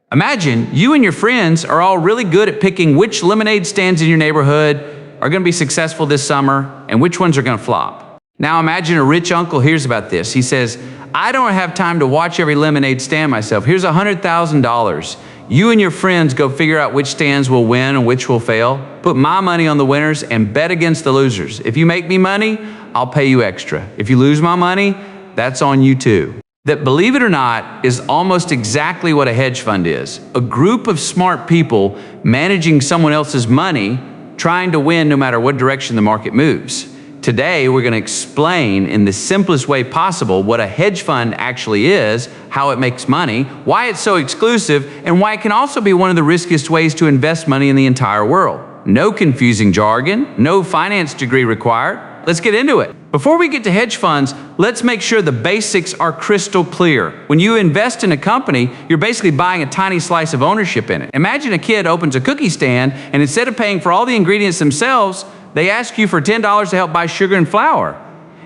Imagine you and your friends are all really good at picking which lemonade stands in your neighborhood are going to be successful this summer and which ones are going to flop. Now imagine a rich uncle hears about this. He says, I don't have time to watch every lemonade stand myself. Here's $100,000. You and your friends go figure out which stands will win and which will fail. Put my money on the winners and bet against the losers. If you make me money, I'll pay you extra. If you lose my money, that's on you too. That, believe it or not, is almost exactly what a hedge fund is. A group of smart people managing someone else's money, trying to win no matter what direction the market moves. Today, we're going to explain in the simplest way possible what a hedge fund actually is, how it makes money, why it's so exclusive, and why it can also be one of the riskiest ways to invest money in the entire world. No confusing jargon, no finance degree required. Let's get into it. Before we get to hedge funds, let's make sure the basics are crystal clear. When you invest in a company, you're basically buying a tiny slice of ownership in it. Imagine a kid opens a cookie stand, and instead of paying for all the ingredients themselves, they ask you for $10 to help buy sugar and flour.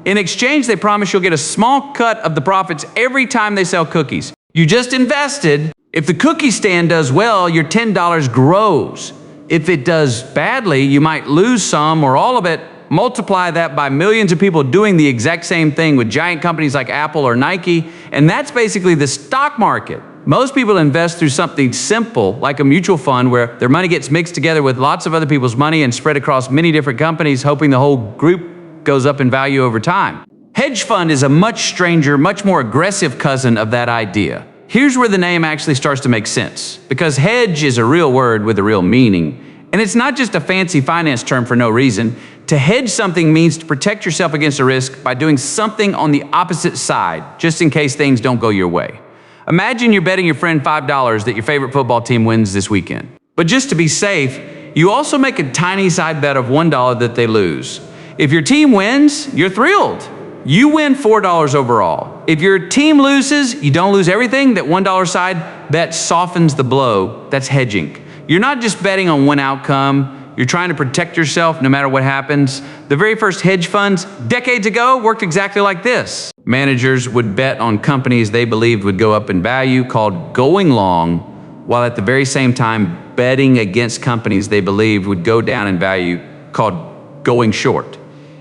In exchange, they promise you'll get a small cut of the profits every time they sell cookies. You just invested. If the cookie stand does well, your $10 grows. If it does badly, you might lose some or all of it. Multiply that by millions of people doing the exact same thing with giant companies like Apple or Nike, and that's basically the stock market. Most people invest through something simple, like a mutual fund, where their money gets mixed together with lots of other people's money and spread across many different companies, hoping the whole group goes up in value over time. Hedge fund is a much stranger, much more aggressive cousin of that idea. Here's where the name actually starts to make sense, because hedge is a real word with a real meaning. And it's not just a fancy finance term for no reason. To hedge something means to protect yourself against a risk by doing something on the opposite side, just in case things don't go your way. Imagine you're betting your friend $5 that your favorite football team wins this weekend. But just to be safe, you also make a tiny side bet of $1 that they lose. If your team wins, you're thrilled. You win $4 overall. If your team loses, you don't lose everything. That $1 side bet softens the blow. That's hedging. You're not just betting on one outcome. You're trying to protect yourself no matter what happens. The very first hedge funds decades ago worked exactly like this. Managers would bet on companies they believed would go up in value, called going long, while at the very same time betting against companies they believed would go down in value, called going short.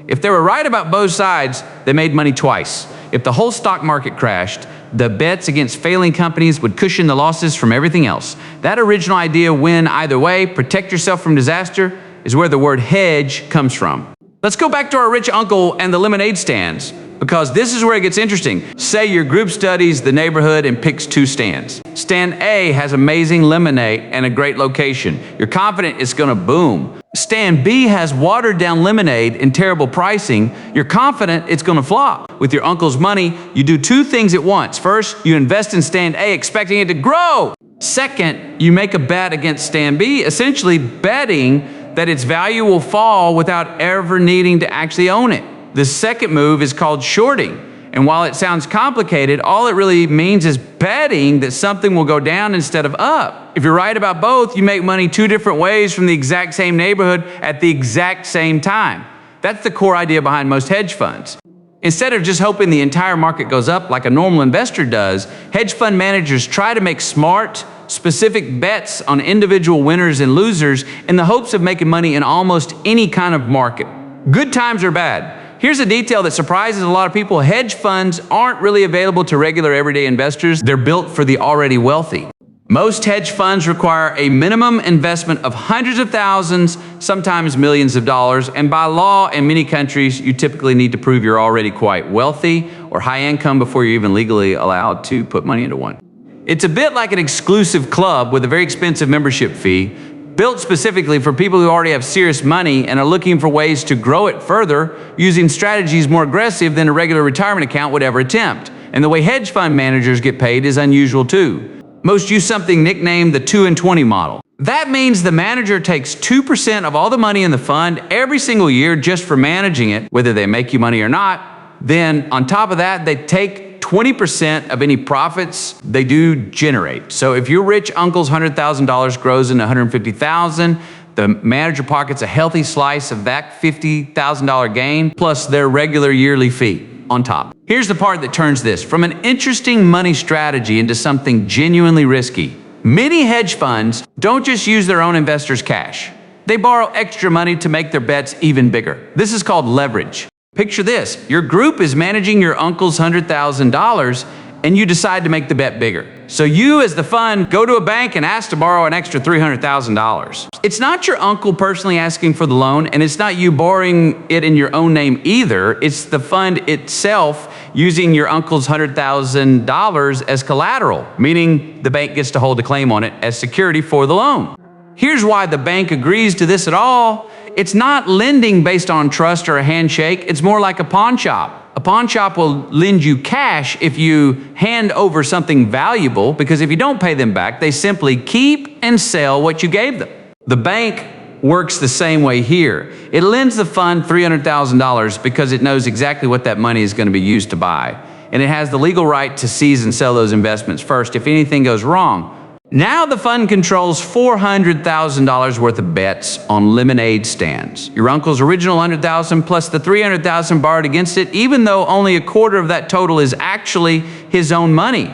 If they were right about both sides, they made money twice. If the whole stock market crashed, the bets against failing companies would cushion the losses from everything else. That original idea, win either way, protect yourself from disaster, is where the word hedge comes from. Let's go back to our rich uncle and the lemonade stands, because this is where it gets interesting. Say your group studies the neighborhood and picks two stands. Stand A has amazing lemonade and a great location. You're confident it's gonna boom. Stand B has watered down lemonade and terrible pricing. You're confident it's gonna flop. With your uncle's money, you do two things at once. First, you invest in stand A expecting it to grow. Second, you make a bet against stand B, essentially betting that its value will fall without ever needing to actually own it. The second move is called shorting. And while it sounds complicated, all it really means is betting that something will go down instead of up. If you're right about both, you make money two different ways from the exact same neighborhood at the exact same time. That's the core idea behind most hedge funds. Instead of just hoping the entire market goes up like a normal investor does, hedge fund managers try to make smart, specific bets on individual winners and losers in the hopes of making money in almost any kind of market. Good times or bad. Here's a detail that surprises a lot of people. Hedge funds aren't really available to regular everyday investors. They're built for the already wealthy. Most hedge funds require a minimum investment of hundreds of thousands, sometimes millions of dollars, and by law in many countries, you typically need to prove you're already quite wealthy or high income before you're even legally allowed to put money into one. It's a bit like an exclusive club with a very expensive membership fee, built specifically for people who already have serious money and are looking for ways to grow it further using strategies more aggressive than a regular retirement account would ever attempt. And the way hedge fund managers get paid is unusual too. Most use something nicknamed the 2 and 20 model. That means the manager takes 2% of all the money in the fund every single year just for managing it, whether they make you money or not. Then on top of that, they take 20% of any profits they do generate. So if your rich uncle's $100,000 grows into $150,000, the manager pockets a healthy slice of that $50,000 gain plus their regular yearly fee on top. Here's the part that turns this from an interesting money strategy into something genuinely risky. Many hedge funds don't just use their own investors' cash. They borrow extra money to make their bets even bigger. This is called leverage. Picture this. Your group is managing your uncle's $100,000 and you decide to make the bet bigger. So you, as the fund, go to a bank and ask to borrow an extra $300,000. It's not your uncle personally asking for the loan, and it's not you borrowing it in your own name either. It's the fund itself using your uncle's $100,000 as collateral, meaning the bank gets to hold a claim on it as security for the loan. Here's why the bank agrees to this at all. It's not lending based on trust or a handshake. It's more like a pawn shop. A pawn shop will lend you cash if you hand over something valuable, because if you don't pay them back, they simply keep and sell what you gave them. The bank works the same way here. It lends the fund $300,000 because it knows exactly what that money is going to be used to buy. And it has the legal right to seize and sell those investments first if anything goes wrong. Now the fund controls $400,000 worth of bets on lemonade stands. Your uncle's original $100,000 plus the $300,000 borrowed against it, even though only a quarter of that total is actually his own money.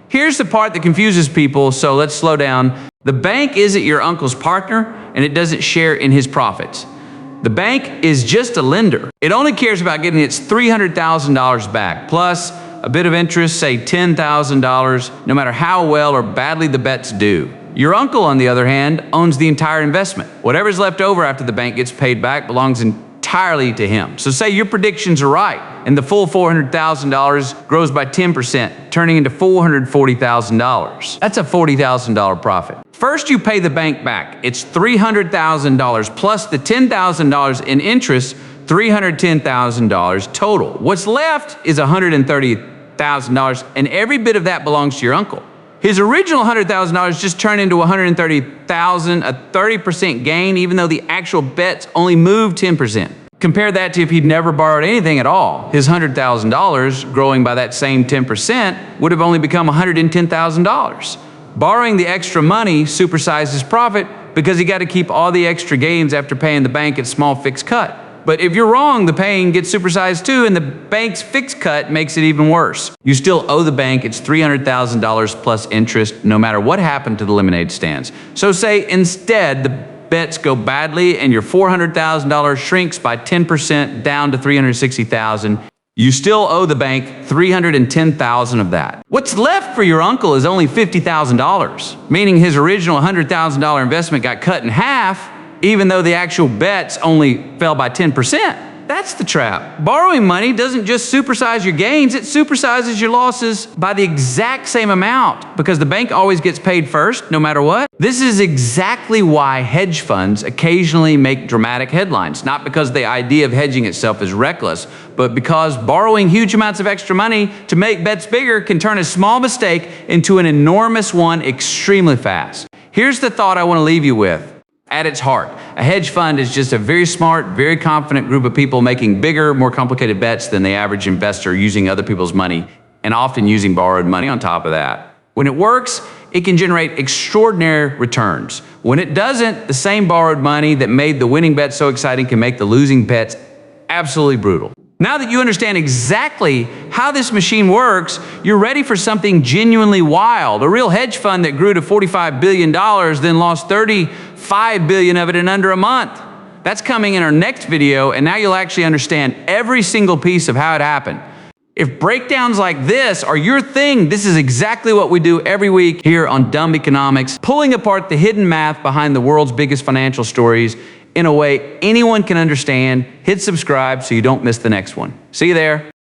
Here's the part that confuses people, so let's slow down. The bank isn't your uncle's partner, and it doesn't share in his profits. The bank is just a lender. It only cares about getting its $300,000 back, plus a bit of interest, say $10,000, no matter how well or badly the bets do. Your uncle, on the other hand, owns the entire investment. Whatever's left over after the bank gets paid back belongs entirely to him. So say your predictions are right, and the full $400,000 grows by 10%, turning into $440,000. That's a $40,000 profit. First, you pay the bank back. It's $300,000 plus the $10,000 in interest, $310,000 total. What's left is $130,000, and every bit of that belongs to your uncle. His original $100,000 just turned into $130,000, a 30% gain, even though the actual bets only moved 10%. Compare that to if he'd never borrowed anything at all. His $100,000, growing by that same 10%, would have only become $110,000. Borrowing the extra money supersized his profit because he got to keep all the extra gains after paying the bank its small fixed cut. But if you're wrong, the paying gets supersized too, and the bank's fixed cut makes it even worse. You still owe the bank its $300,000 plus interest, no matter what happened to the lemonade stands. So say instead the bets go badly and your $400,000 shrinks by 10% down to $360,000. You still owe the bank $310,000 of that. What's left for your uncle is only $50,000, meaning his original $100,000 investment got cut in half, even though the actual bets only fell by 10%. That's the trap. Borrowing money doesn't just supersize your gains, it supersizes your losses by the exact same amount, because the bank always gets paid first, no matter what. This is exactly why hedge funds occasionally make dramatic headlines, not because the idea of hedging itself is reckless, but because borrowing huge amounts of extra money to make bets bigger can turn a small mistake into an enormous one extremely fast. Here's the thought I want to leave you with. At its heart, a hedge fund is just a very smart, very confident group of people making bigger, more complicated bets than the average investor, using other people's money and often using borrowed money on top of that. When it works, it can generate extraordinary returns. When it doesn't, the same borrowed money that made the winning bet so exciting can make the losing bets absolutely brutal. Now that you understand exactly how this machine works, you're ready for something genuinely wild. A real hedge fund that grew to $45 billion, then lost $35 billion of it in under a month. That's coming in our next video, and now you'll actually understand every single piece of how it happened. If breakdowns like this are your thing, this is exactly what we do every week here on Dumb Economics, pulling apart the hidden math behind the world's biggest financial stories in a way anyone can understand. Hit subscribe so you don't miss the next one. See you there.